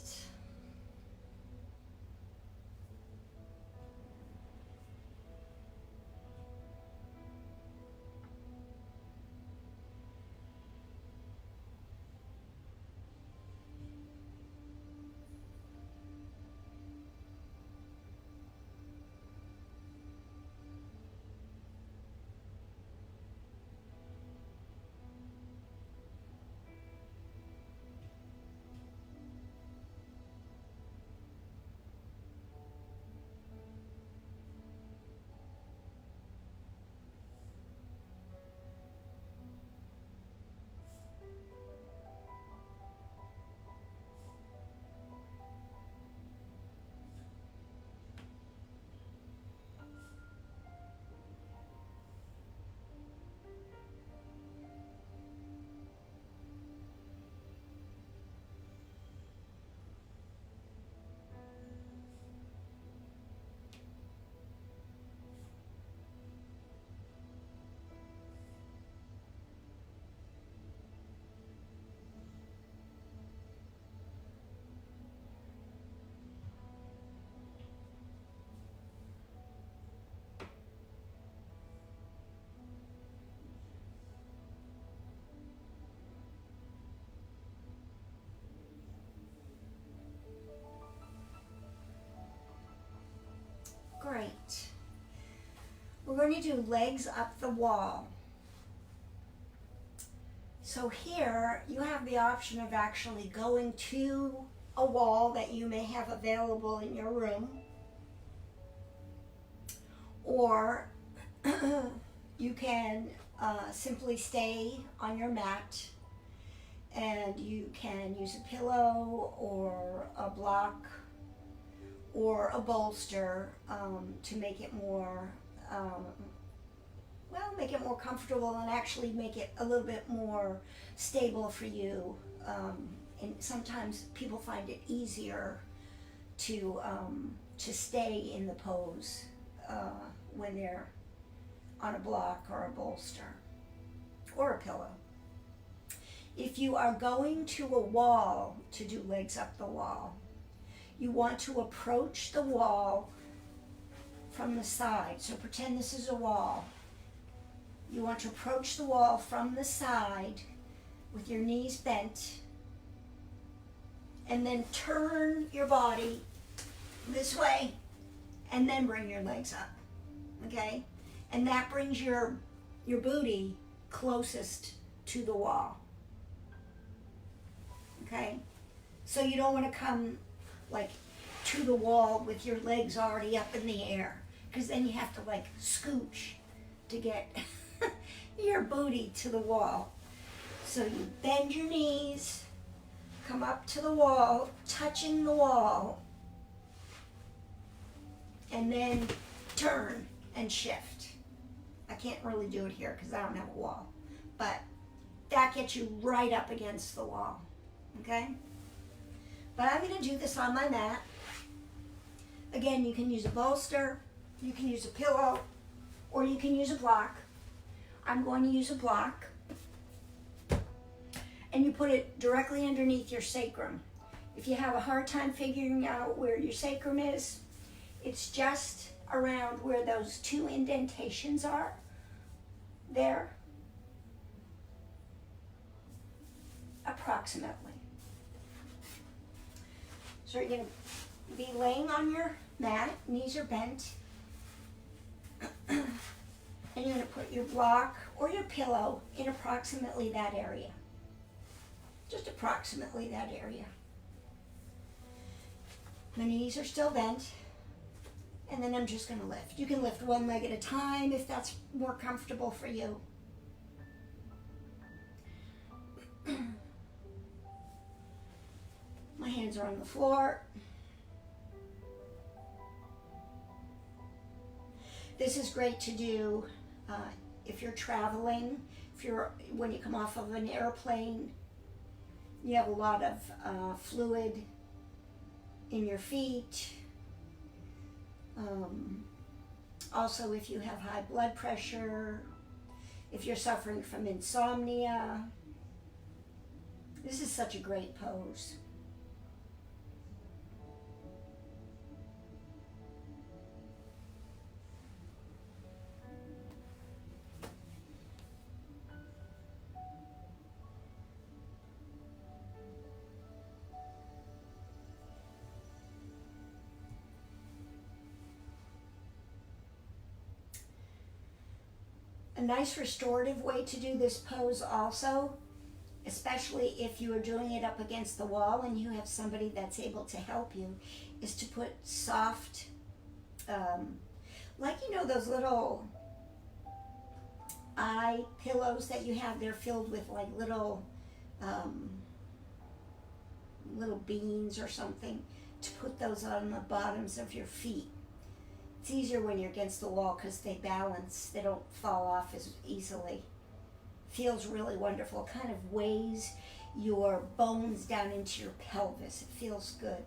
Great. We're going to do legs up the wall. So here you have the option of actually going to a wall that you may have available in your room, or you can simply stay on your mat, and you can use a pillow or a block or a bolster to make it more make it more comfortable and actually make it a little bit more stable for you. And sometimes people find it easier to stay in the pose when they're on a block or a bolster or a pillow. If you are going to a wall to do legs up the wall, you want to approach the wall from the side. So pretend this is a wall. You want to approach the wall from the side with your knees bent, and then turn your body this way, and then bring your legs up, okay? And that brings your booty closest to the wall, okay? So you don't want to come like to the wall with your legs already up in the air, because then you have to like scooch to get your booty to the wall. So you bend your knees, come up to the wall, touching the wall, and then turn and shift. I can't really do it here because I don't have a wall, but that gets you right up against the wall, okay? But I'm going to do this on my mat. Again, you can use a bolster, you can use a pillow, or you can use a block. I'm going to use a block. And you put it directly underneath your sacrum. If you have a hard time figuring out where your sacrum is, it's just around where those two indentations are. There. Approximately. So you're going to be laying on your mat, knees are bent, and you're going to put your block or your pillow in approximately that area. Just approximately that area. My knees are still bent, and then I'm just going to lift. You can lift one leg at a time if that's more comfortable for you. My hands are on the floor. This is great to do if you're traveling, when you come off of an airplane, you have a lot of fluid in your feet. Also, if you have high blood pressure, if you're suffering from insomnia, this is such a great pose. A nice restorative way to do this pose also, especially if you are doing it up against the wall and you have somebody that's able to help you, is to put soft, like those little eye pillows that you have. They're filled with like little beans or something, to put those on the bottoms of your feet. It's easier when you're against the wall because they balance, they don't fall off as easily. Feels really wonderful. Kind of weighs your bones down into your pelvis. It feels good.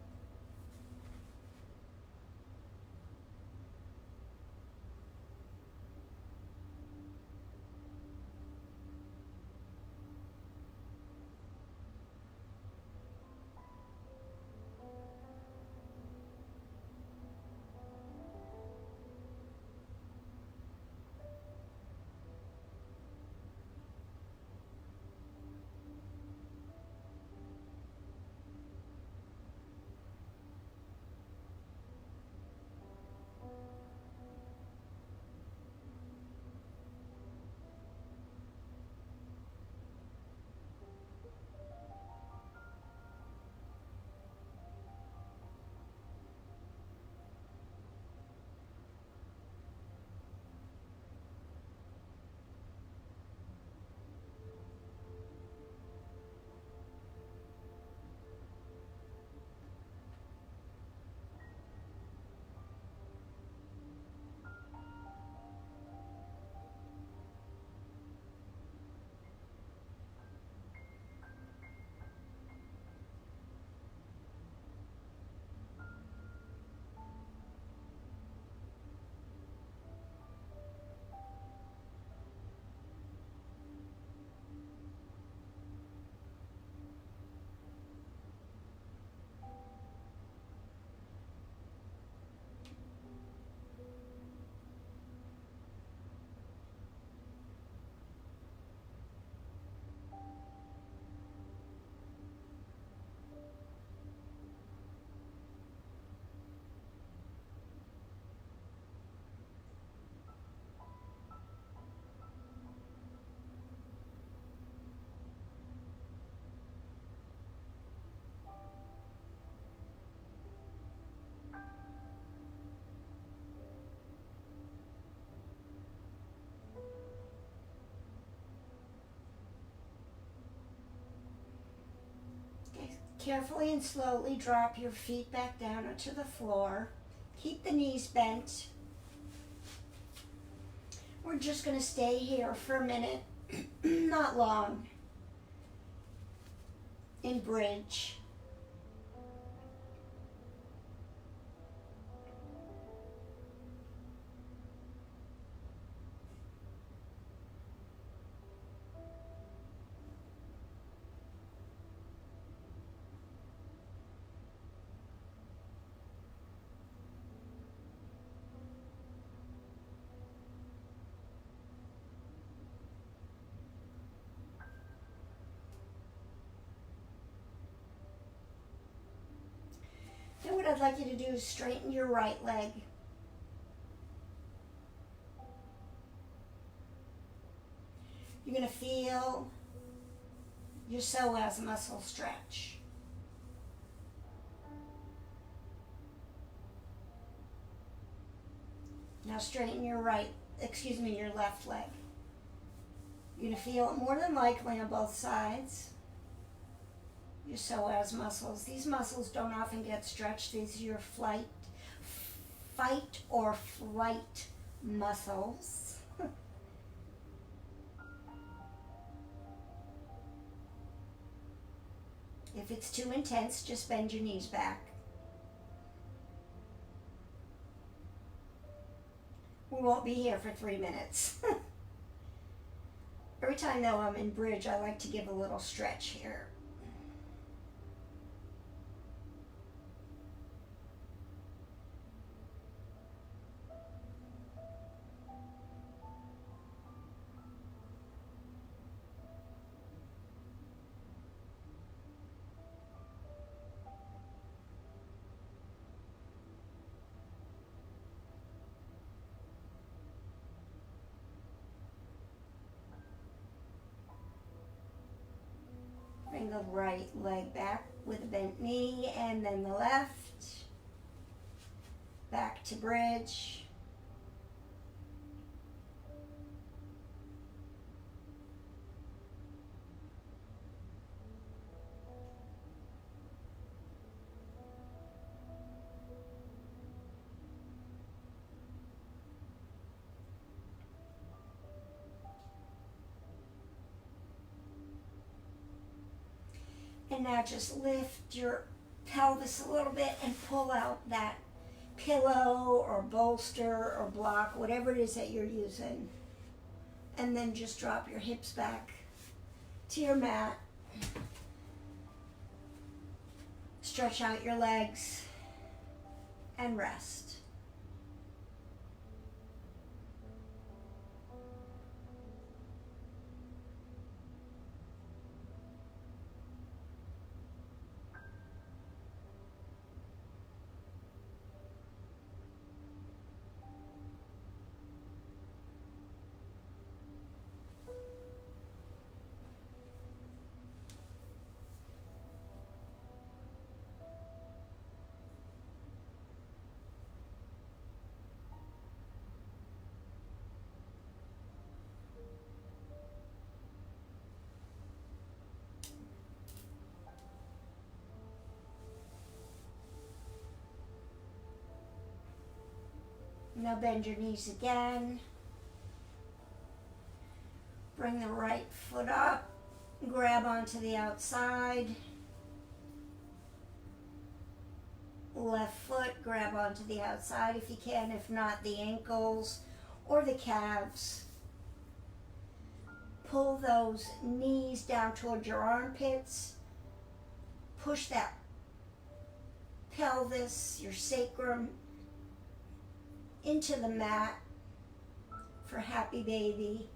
Carefully and slowly drop your feet back down onto the floor. Keep the knees bent. We're just going to stay here for a minute, not long, in bridge. Then what I'd like you to do is straighten your right leg. You're going to feel your psoas muscle stretch. Now straighten your your left leg. You're going to feel it more than likely on both sides. Your psoas muscles. These muscles don't often get stretched. These are your fight or flight muscles. If it's too intense, just bend your knees back. We won't be here for 3 minutes. Every time though I'm in bridge, I like to give a little stretch here. Bring the right leg back with a bent knee, and then the left. Back to bridge. And now just lift your pelvis a little bit and pull out that pillow or bolster or block, whatever it is that you're using. And then just drop your hips back to your mat. Stretch out your legs and rest. Now bend your knees again. Bring the right foot up. Grab onto the outside. Left foot, grab onto the outside if you can. If not, the ankles or the calves. Pull those knees down towards your armpits. Push that pelvis, your sacrum, into the mat for happy baby.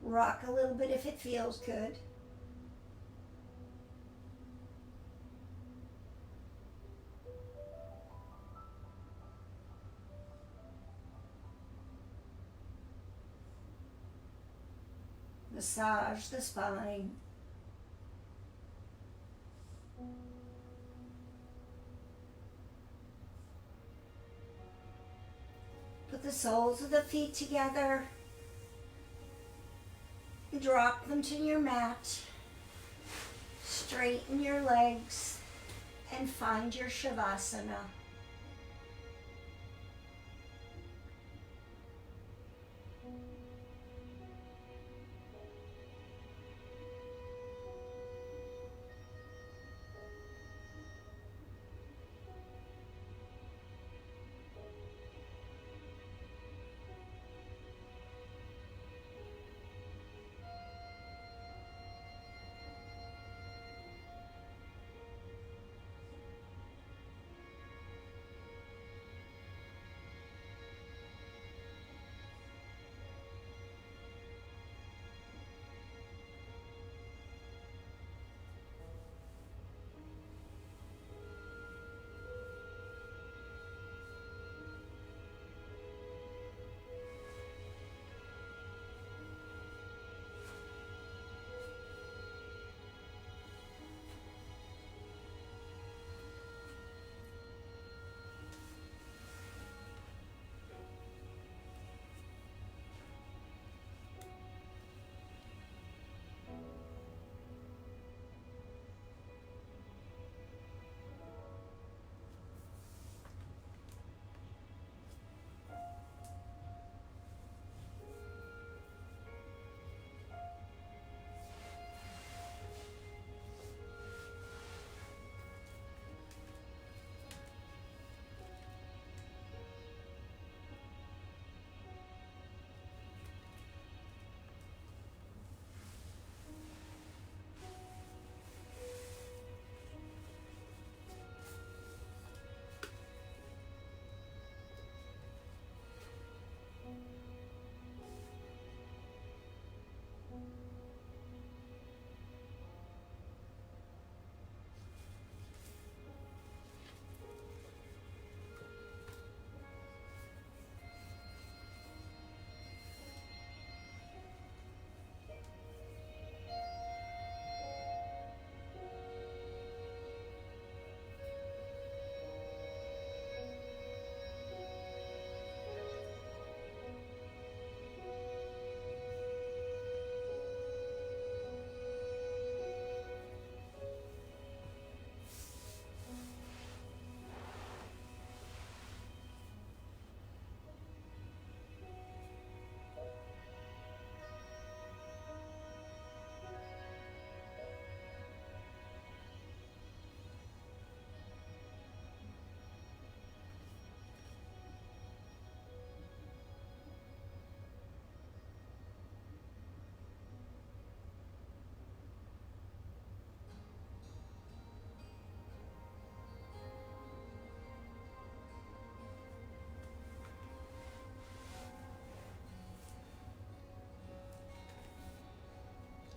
Rock a little bit if it feels good. Massage the spine. Put the soles of the feet together. Drop them to your mat. Straighten your legs and find your Shavasana.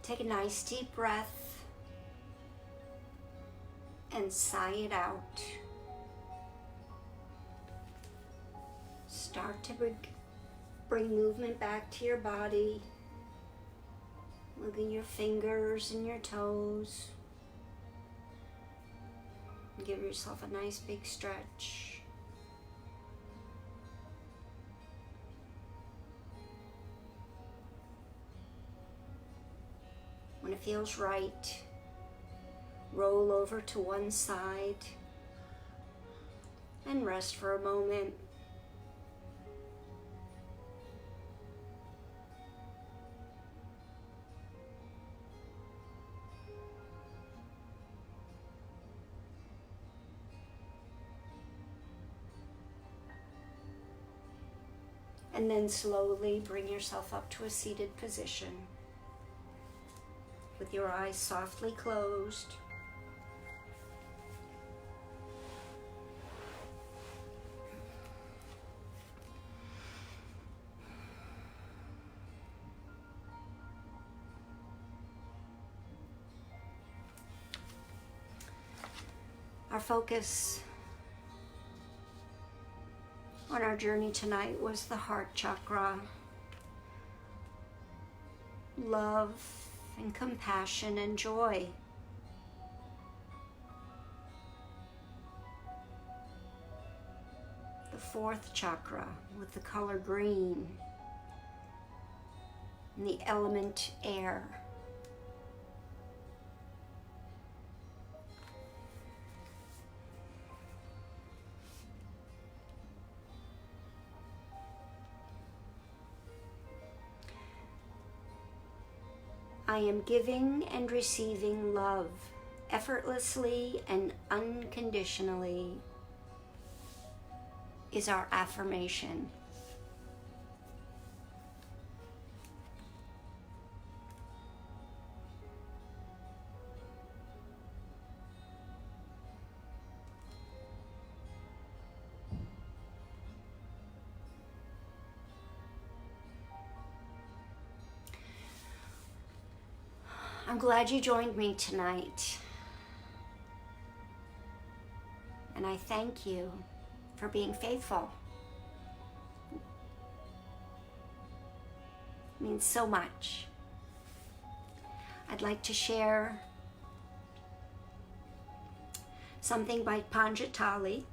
Take a nice deep breath and sigh it out. Start to bring movement back to your body. Moving your fingers and your toes. Give yourself a nice big stretch. When it feels right, roll over to one side and rest for a moment. And then slowly bring yourself up to a seated position with your eyes softly closed. Our focus on our journey tonight was the heart chakra. Love and compassion and joy. The fourth chakra with the color green and the element air. I am giving and receiving love effortlessly and unconditionally is our affirmation. I'm glad you joined me tonight. And I thank you for being faithful. It means so much. I'd like to share something by Panjatali.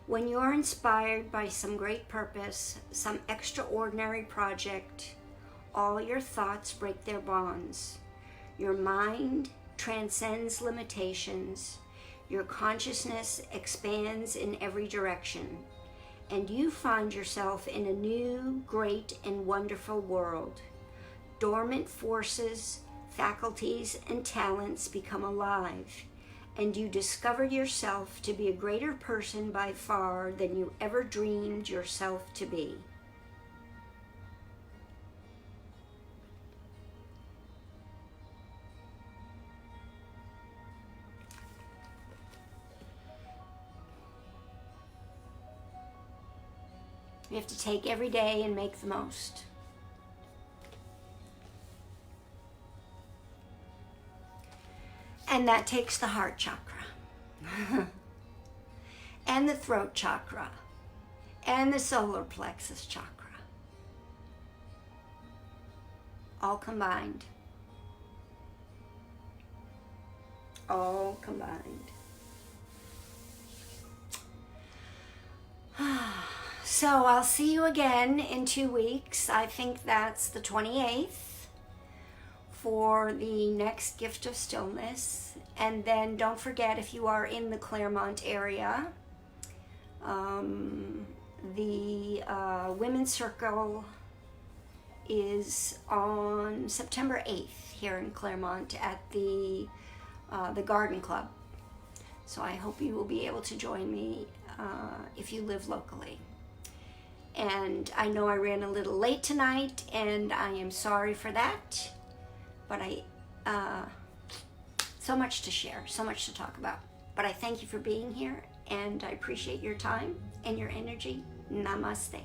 When you're inspired by some great purpose, some extraordinary project, all your thoughts break their bonds. Your mind transcends limitations. Your consciousness expands in every direction. And you find yourself in a new, great, and wonderful world. Dormant forces, faculties, and talents become alive. And you discover yourself to be a greater person by far than you ever dreamed yourself to be. We have to take every day and make the most. And that takes the heart chakra, and the throat chakra, and the solar plexus chakra, all combined. All combined. So I'll see you again in 2 weeks. I think that's the 28th. For the next gift of stillness. And then don't forget, if you are in the Claremont area, the Women's Circle is on September 8th here in Claremont at the Garden Club. So I hope you will be able to join me if you live locally. And I know I ran a little late tonight, and I am sorry for that. But so much to share, so much to talk about. But I thank you for being here, and I appreciate your time and your energy. Namaste.